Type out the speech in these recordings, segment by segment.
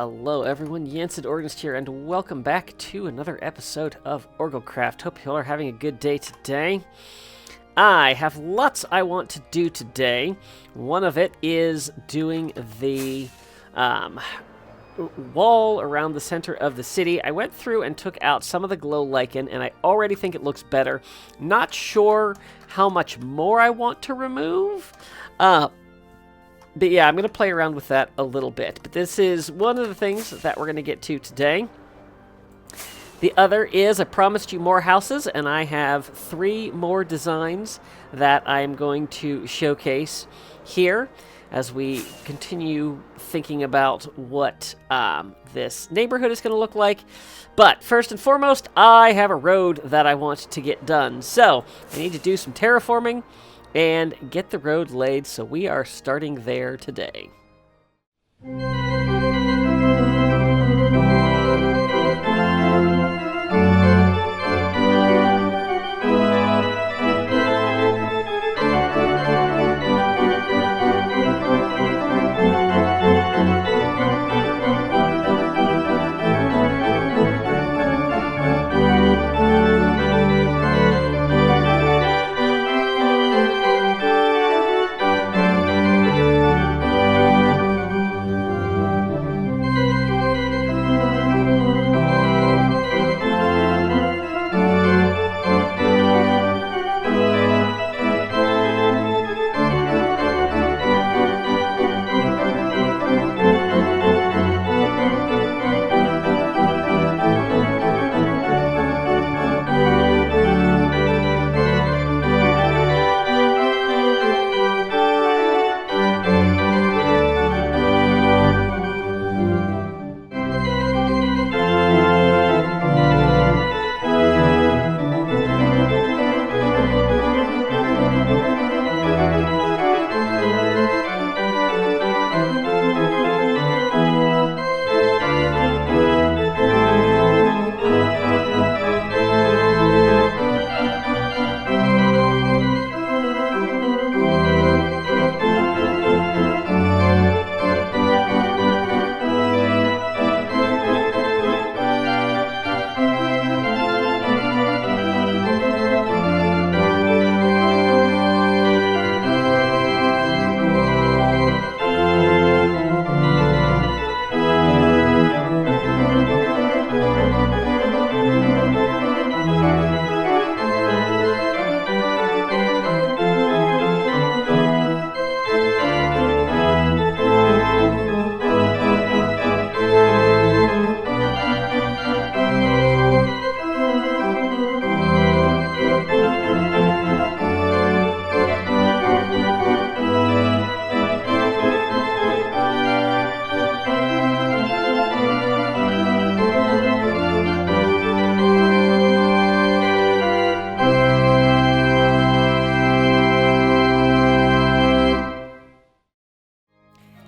Hello everyone, Yensid Organist here, and welcome back to another episode of OrgelCraft. Hope you all are having a good day today. I have lots I want to do today. One of it is doing the wall around the center of the city. I went through and took out some of the glow lichen, and I already think it looks better. Not sure how much more I want to remove. But yeah, I'm going to play around with that a little bit. But this is one of the things that we're going to get to today. The other is I promised you more houses, and I have 3 more designs that I'm going to showcase here as we continue thinking about what this neighborhood is going to look like. But first and foremost, I have a road that I want to get done. So I need to do some terraforming and get the road laid, so we are starting there today.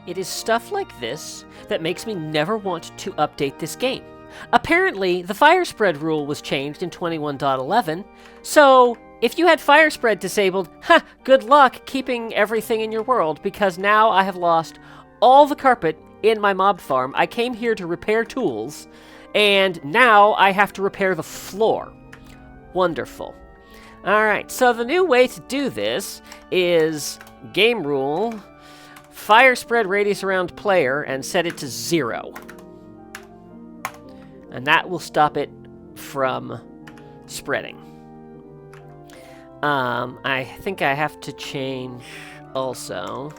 It is stuff like this that makes me never want to update this game. Apparently, the fire spread rule was changed in 21.11, so if you had fire spread disabled, good luck keeping everything in your world, because now I have lost all the carpet in my mob farm. I came here to repair tools, and now I have to repair the floor. Wonderful. Alright, so the new way to do this is game rule, fire spread radius around player, and set it to 0. And that will stop it from spreading. I think I have to change also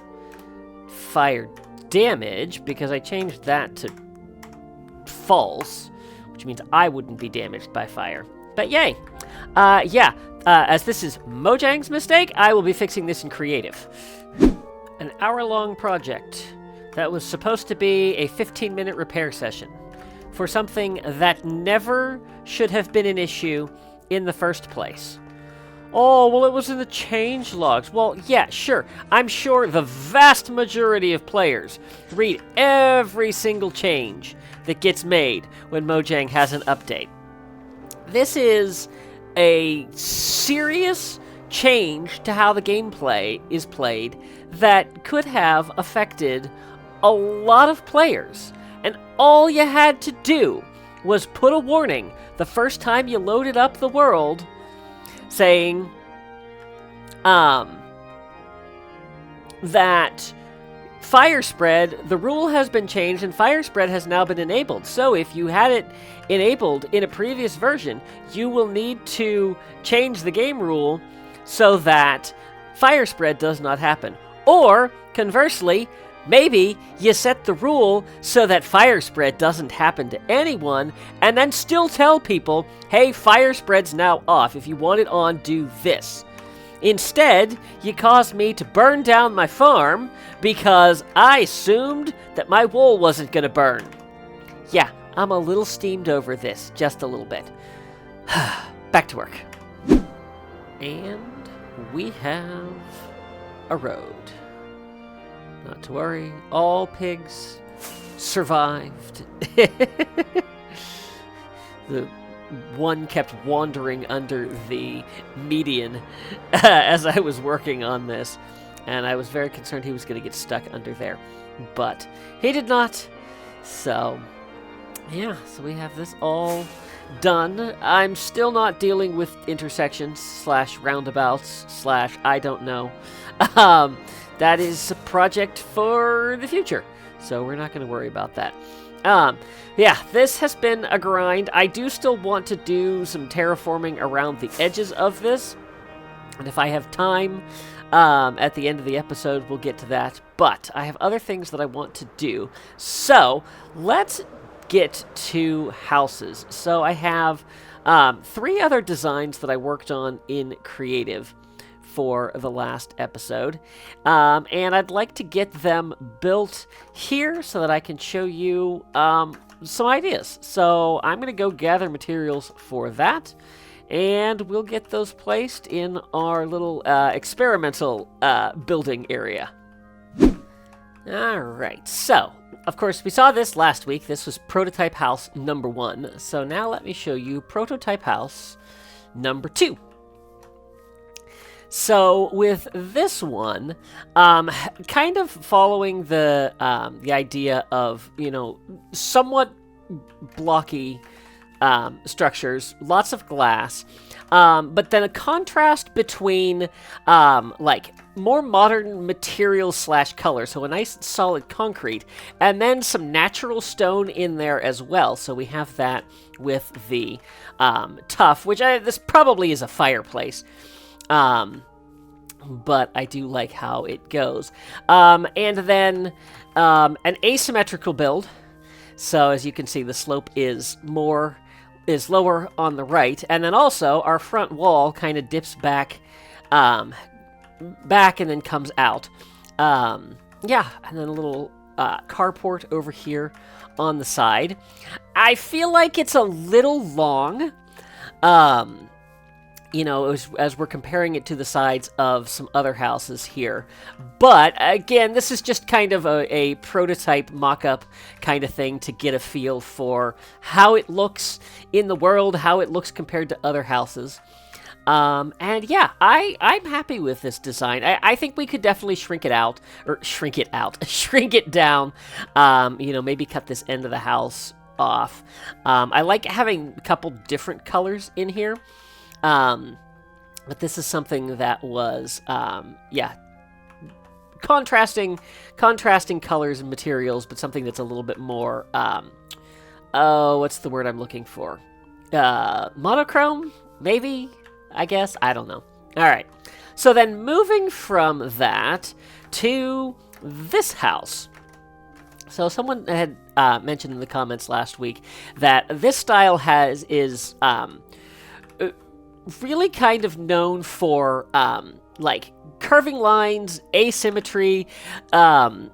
fire damage, because I changed that to false, which means I wouldn't be damaged by fire. But yay! As this is Mojang's mistake, I will be fixing this in creative. An hour-long project that was supposed to be a 15-minute repair session for something that never should have been an issue in the first place. Oh, well, it was in the change logs. Well, yeah, sure. I'm sure the vast majority of players read every single change that gets made when Mojang has an update. This is a serious change to how the gameplay is played that could have affected a lot of players. And all you had to do was put a warning the first time you loaded up the world saying that fire spread, the rule has been changed and fire spread has now been enabled. So if you had it enabled in a previous version, you will need to change the game rule so that fire spread does not happen. Or, conversely, maybe you set the rule so that fire spread doesn't happen to anyone, and then still tell people, hey, fire spread's now off. If you want it on, do this. Instead, you caused me to burn down my farm because I assumed that my wool wasn't going to burn. Yeah, I'm a little steamed over this, just a little bit. Back to work. And we have a road. Not to worry, all pigs survived. The one kept wandering under the median as I was working on this, and I was very concerned he was going to get stuck under there, but he did not. So yeah, so we have this all done. I'm still not dealing with intersections slash roundabouts slash I don't know. That is a project for the future, so we're not going to worry about that. Yeah, this has been a grind. I do still want to do some terraforming around the edges of this, and if I have time at the end of the episode, we'll get to that. But I have other things that I want to do, so let's get to houses. So I have 3 other designs that I worked on in creative for the last episode, and I'd like to get them built here so that I can show you some ideas. So I'm going to go gather materials for that, and we'll get those placed in our little experimental building area. Alright, so of course we saw this last week. This was prototype house number 1, so now let me show you prototype house number 2. So with this one, kind of following the idea of, you know, somewhat blocky structures, lots of glass, but then a contrast between like more modern materials slash color, so a nice solid concrete, and then some natural stone in there as well. So we have that with the tuff, which this probably is a fireplace. But I do like how it goes. And then an asymmetrical build. So as you can see, the slope is lower on the right, and then also our front wall kind of dips back, and then comes out. Yeah, and then a little carport over here on the side. I feel like it's a little long. You know, as we're comparing it to the sides of some other houses here. But, again, this is just kind of a prototype mock-up kind of thing to get a feel for how it looks in the world, how it looks compared to other houses. And, yeah, I'm happy with this design. I think we could definitely shrink it down, you know, maybe cut this end of the house off. I like having a couple different colors in here. But this is something that was, yeah, contrasting colors and materials, but something that's a little bit more, oh, what's the word I'm looking for? Monochrome, maybe, I guess, I don't know. All right, so then moving from that to this house. So someone had mentioned in the comments last week that this style is really kind of known for like curving lines, asymmetry, and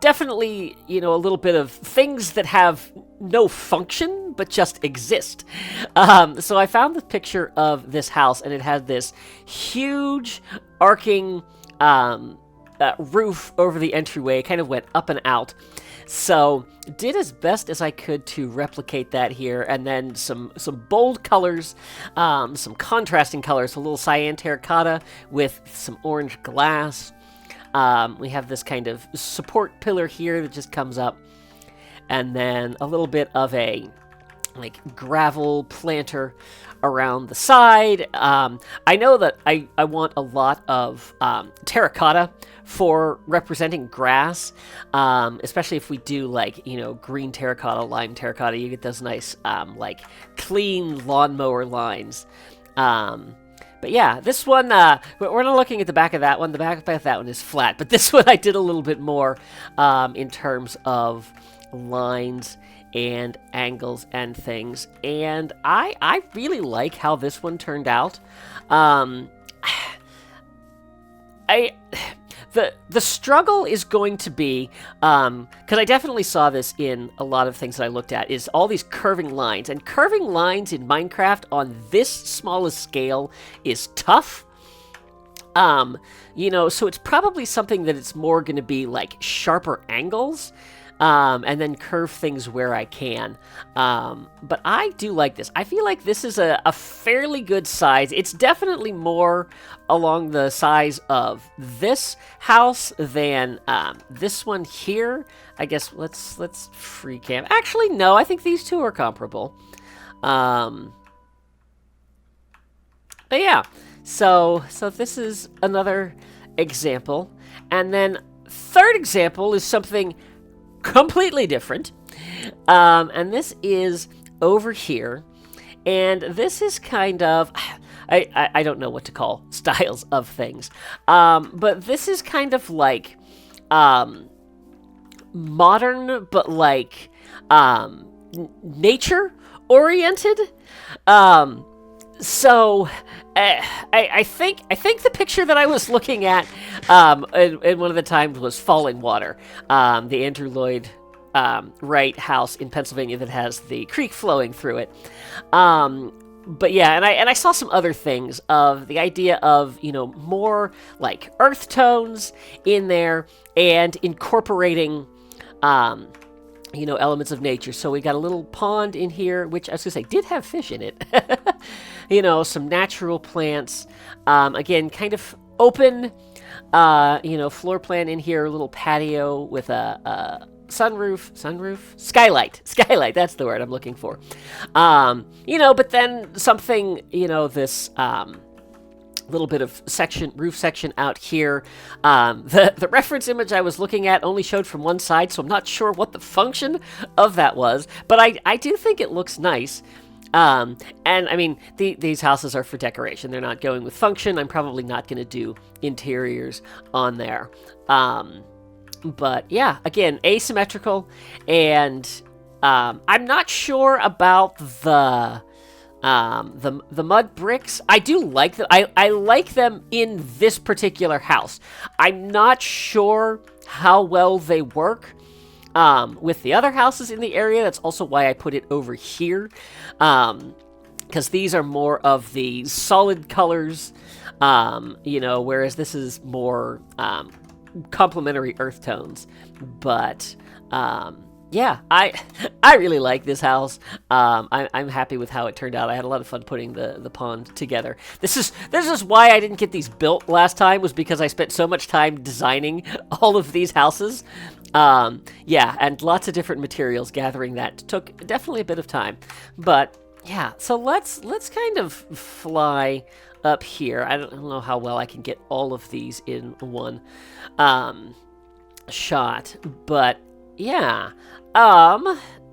definitely, you know, a little bit of things that have no function but just exist. So I found the picture of this house, and it had this huge arcing roof over the entryway. It kind of went up and out. So did as best as I could to replicate that here, and then some bold colors, some contrasting colors, a little cyan terracotta with some orange glass. We have this kind of support pillar here that just comes up. and then a little bit of a like gravel planter around the side. I know that I want a lot of terracotta for representing grass, especially if we do like, you know, green terracotta, lime terracotta. You get those nice like clean lawnmower lines. But yeah, this one, we're not looking at the back of that one. The back of that one is flat, but this one I did a little bit more in terms of lines and angles and things, and I really like how this one turned out. The struggle is going to be, because I definitely saw this in a lot of things that I looked at, is all these curving lines, and curving lines in Minecraft on this small a scale is tough. You know, so it's probably something that it's more going to be like sharper angles, and then curve things where I can. But I do like this. I feel like this is a fairly good size. It's definitely more along the size of this house than this one here. I guess let's free cam. Actually, no, I think these two are comparable. But yeah, so this is another example. And then third example is something completely different, and this is over here, and this is kind of, I don't know what to call styles of things, but this is kind of like modern, but like nature oriented. So I think the picture that I was looking at in one of the times was Falling Water, the Andrew Lloyd Wright house in Pennsylvania that has the creek flowing through it. But yeah, and I saw some other things of the idea of, you know, more like earth tones in there and incorporating you know, elements of nature. So we got a little pond in here, which I was gonna say did have fish in it. You know, some natural plants. Again, kind of open, you know, floor plan in here, a little patio with a skylight, that's the word I'm looking for. You know, but then something, you know, this little bit of roof section out here. The reference image I was looking at only showed from one side, so I'm not sure what the function of that was, but I do think it looks nice. And I mean, these houses are for decoration. They're not going with function. I'm probably not going to do interiors on there. But yeah, again, asymmetrical, and I'm not sure about the mud bricks. I do like them. I like them in this particular house. I'm not sure how well they work with the other houses in the area. That's also why I put it over here, because these are more of the solid colors, you know, whereas this is more complementary earth tones. But yeah, I really like this house. I'm happy with how it turned out. I had a lot of fun putting the pond together. This is why I didn't get these built last time, was because I spent so much time designing all of these houses. Yeah, and lots of different materials. Gathering that took definitely a bit of time. But yeah, so let's kind of fly up here. I don't know how well I can get all of these in one shot, but yeah.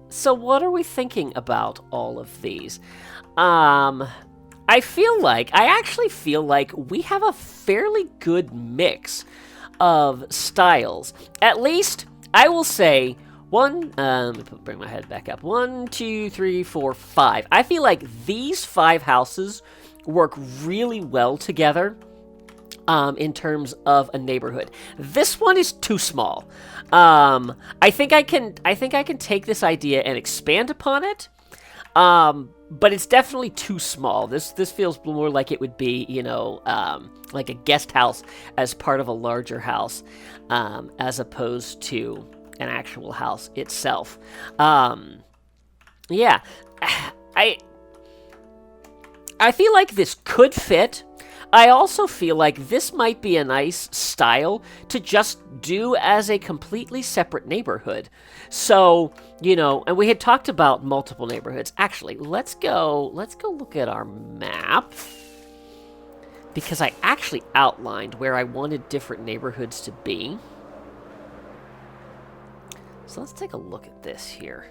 So what are we thinking about all of these? I actually feel like we have a fairly good mix of styles. At least, I will say, let me bring my head back up. 1, 2, 3, 4, 5. I feel like these 5 houses work really well together. In terms of a neighborhood, this one is too small. I think I can take this idea and expand upon it. But it's definitely too small. This feels more like it would be, you know, like a guest house as part of a larger house, as opposed to an actual house itself. Yeah, I feel like this could fit. I also feel like this might be a nice style to just do as a completely separate neighborhood. So, you know, and we had talked about multiple neighborhoods. Actually, let's go look at our map. Because I actually outlined where I wanted different neighborhoods to be. So let's take a look at this here.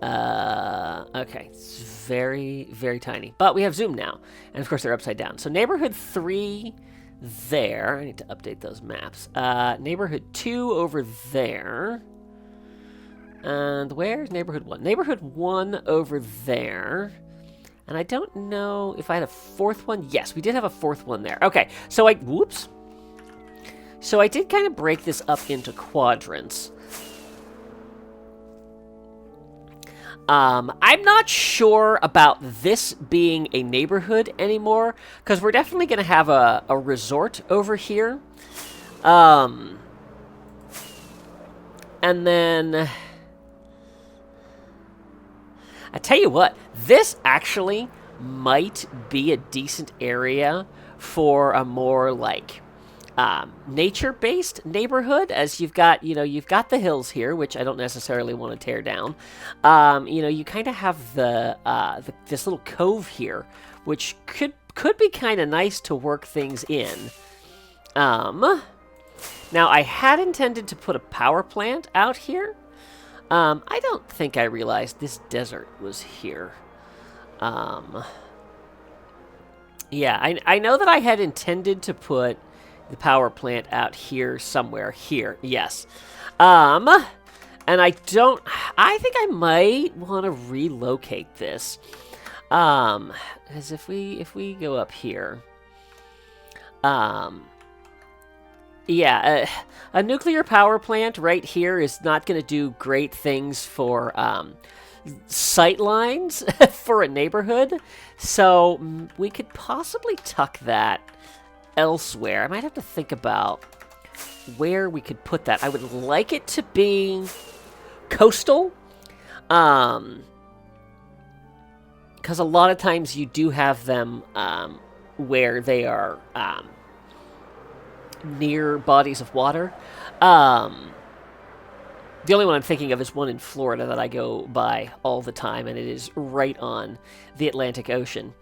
Okay, it's very, very tiny. But we have zoom now. And of course they're upside down. So neighborhood 3 there. I need to update those maps. Neighborhood 2 over there. And where's neighborhood 1? Neighborhood 1 over there. And I don't know if I had a fourth one. Yes, we did have a fourth one there. Okay, so whoops. So I did kind of break this up into quadrants. I'm not sure about this being a neighborhood anymore, because we're definitely going to have a resort over here. And then I tell you what, this actually might be a decent area for a more like nature-based neighborhood, as you've got the hills here, which I don't necessarily want to tear down. You kind of have this little cove here, which could be kind of nice to work things in. Now I had intended to put a power plant out here. I don't think I realized this desert was here. Yeah, I know that I had intended to put the power plant out here somewhere. Here, yes. And I think I might want to relocate this. Because if we go up here, yeah, a nuclear power plant right here is not going to do great things for sight lines for a neighborhood. So we could possibly tuck that elsewhere. I might have to think about where we could put that. I would like it to be coastal. Because a lot of times you do have them where they are near bodies of water. The only one I'm thinking of is one in Florida that I go by all the time, and it is right on the Atlantic Ocean.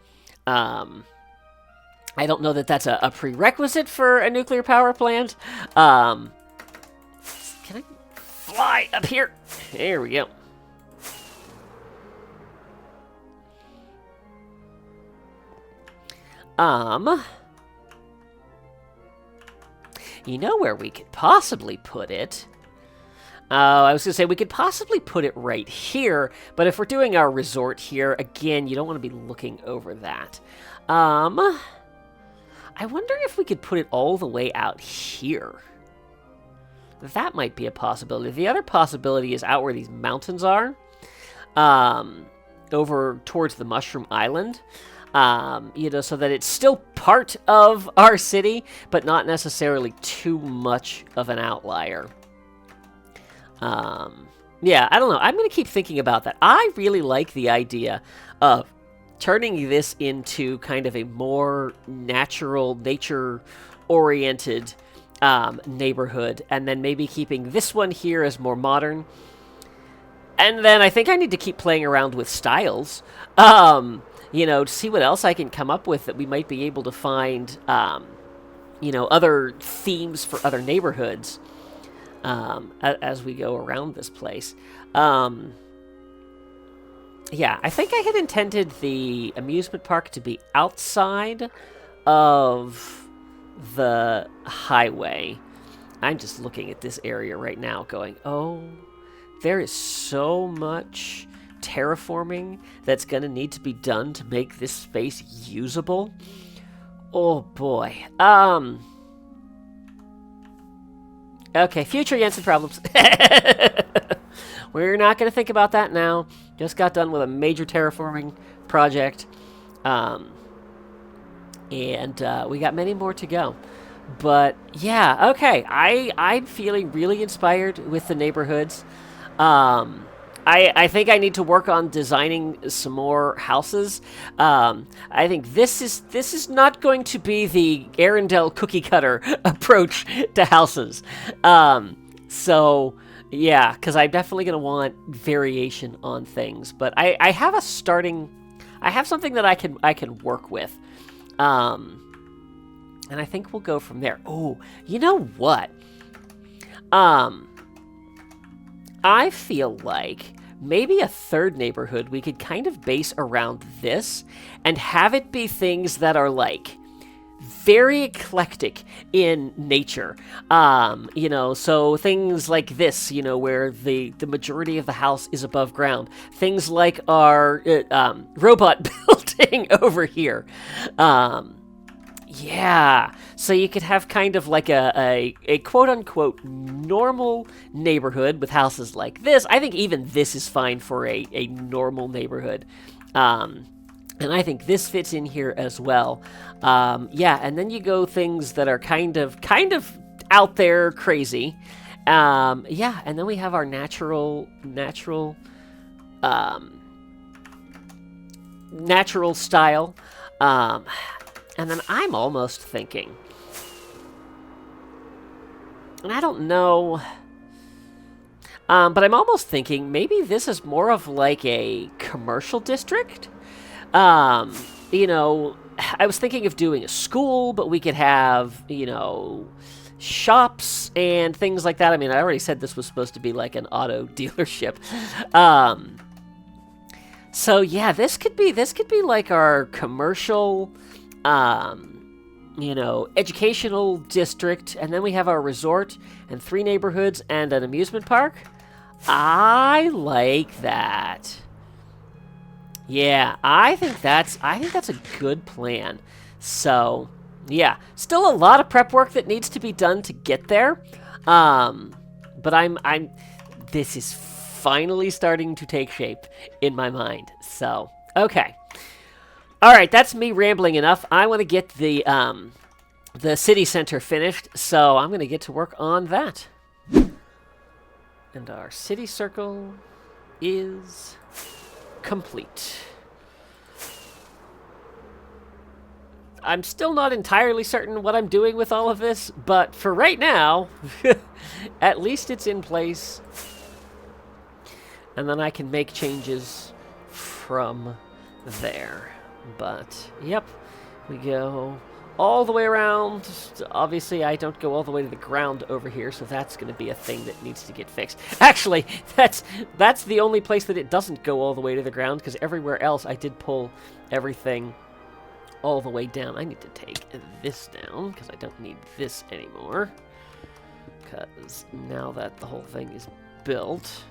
I don't know that that's a prerequisite for a nuclear power plant. Can I fly up here? There we go. You know where we could possibly put it? I was going to say we could possibly put it right here, but if we're doing our resort here, again, you don't want to be looking over that. I wonder if we could put it all the way out here. That might be a possibility. The other possibility is out where these mountains are, over towards the Mushroom Island. So that it's still part of our city, but not necessarily too much of an outlier. Yeah, I don't know. I'm going to keep thinking about that. I really like the idea of turning this into kind of a more natural, nature-oriented neighborhood, and then maybe keeping this one here as more modern. And then I think I need to keep playing around with styles, to see what else I can come up with that we might be able to find, other themes for other neighborhoods as we go around this place. Yeah, I think I had intended the amusement park to be outside of the highway. I'm just looking at this area right now going, oh, there is so much terraforming that's going to need to be done to make this space usable. Oh, boy. Okay, future Yensid problems. We're not going to think about that now. Just got done with a major terraforming project. And we got many more to go. But, yeah, okay. I'm feeling really inspired with the neighborhoods. I think I need to work on designing some more houses. I think this is not going to be the Arendelle cookie cutter approach to houses. So yeah, because I'm definitely gonna want variation on things. But I have I have something that I can work with. And I think we'll go from there. Oh, you know what? I feel like maybe a third neighborhood we could kind of base around this and have it be things that are like very eclectic in nature. You know, so things like this, you know, where the majority of the house is above ground. Things like our robot building over here. Yeah, so you could have kind of like a quote-unquote normal neighborhood with houses like this. I think even this is fine for a normal neighborhood. And I think this fits in here as well. Yeah, and then you go things that are kind of out there crazy. Yeah, and then we have our natural style. And then I'm almost thinking, and I don't know, but I'm almost thinking maybe this is more of like a commercial district. You know, I was thinking of doing a school, but we could have, you know, shops and things like that. I mean, I already said this was supposed to be like an auto dealership. So yeah, this could be like our commercial, you know, educational district, and then we have our resort and 3 neighborhoods and an amusement park. I like that. Yeah, I think that's a good plan. So, yeah, still a lot of prep work that needs to be done to get there. But this is finally starting to take shape in my mind. So, okay. All right, that's me rambling enough. I want to get the city center finished, so I'm going to get to work on that. And our city circle is complete. I'm still not entirely certain what I'm doing with all of this, but for right now, at least it's in place. And then I can make changes from there. But, yep, we go all the way around. Obviously, I don't go all the way to the ground over here, so that's going to be a thing that needs to get fixed. Actually, that's the only place that it doesn't go all the way to the ground, because everywhere else I did pull everything all the way down. I need to take this down, because I don't need this anymore. Because now that the whole thing is built,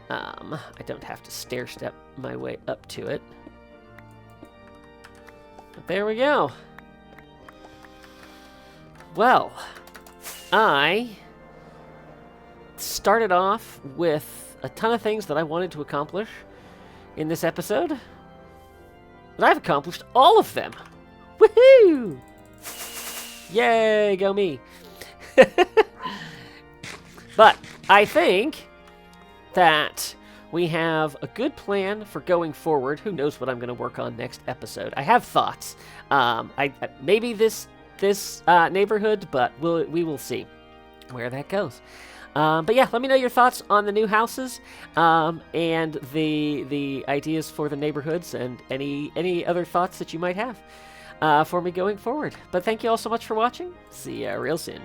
I don't have to stair-step my way up to it. But there we go. Well, I started off with a ton of things that I wanted to accomplish in this episode, and I've accomplished all of them. Woohoo! Yay, go me. But I think that we have a good plan for going forward. Who knows what I'm going to work on next episode? I have thoughts. Maybe this neighborhood, but we will see where that goes. But yeah, let me know your thoughts on the new houses, and the ideas for the neighborhoods, and any other thoughts that you might have for me going forward. But thank you all so much for watching. See ya real soon.